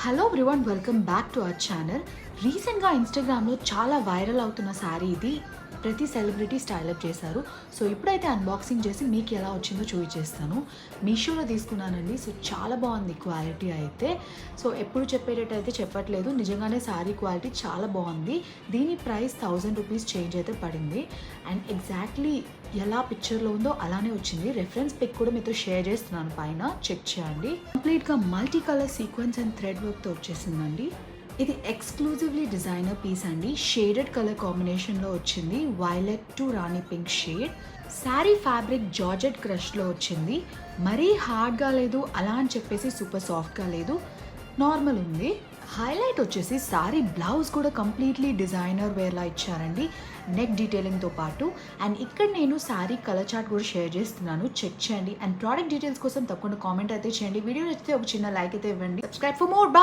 Hello everyone, welcome back to our channel. రీసెంట్గా ఇన్స్టాగ్రామ్లో చాలా వైరల్ అవుతున్న శారీ ఇది. ప్రతి సెలబ్రిటీ స్టైలప్ చేశారు. సో ఇప్పుడైతే అన్బాక్సింగ్ చేసి మీకు ఎలా వచ్చిందో చూపించేస్తాను. మీషోలో తీసుకున్నానండి. సో చాలా బాగుంది క్వాలిటీ అయితే. సో ఎప్పుడు చెప్పేటట్టు చెప్పట్లేదు, నిజంగానే శారీ క్వాలిటీ చాలా బాగుంది. దీని ప్రైస్ 1000 రూపీస్ చేంజ్ అయితే పడింది. అండ్ ఎగ్జాక్ట్లీ ఎలా పిక్చర్లో ఉందో అలానే వచ్చింది. రెఫరెన్స్ పిక్ కూడా మీతో షేర్ చేస్తున్నాను, పైన చెక్ చేయండి. కంప్లీట్గా multi colour sequence and thread వర్క్తో వచ్చేసిందండి. ఇది ఎక్స్క్లూజివ్లీ డిజైనర్ పీస్ అండి. షేడెడ్ కలర్ కాంబినేషన్లో వచ్చింది, violet to rani pink shade. Sari fabric georgette క్రష్లో వచ్చింది. మరీ హార్డ్గా లేదు, అలా అని చెప్పేసి సూపర్ సాఫ్ట్గా లేదు, నార్మల్ ఉంది. హైలైట్ వచ్చేసి శారీ బ్లౌజ్ కూడా కంప్లీట్లీ డిజైనర్ వేర్లా ఇచ్చారండి, నెక్ డీటెయిలింగ్తో పాటు. అండ్ ఇక్కడ నేను శారీ కలర్ చార్ట్ కూడా షేర్ చేస్తున్నాను, చెక్ చేయండి. అండ్ ప్రోడక్ట్ డీటెయిల్స్ కోసం తప్పకుండా కామెంట్ అయితే చేయండి. వీడియో నచ్చితే ఒక చిన్న లైక్ అయితే ఇవ్వండి. Subscribe for more.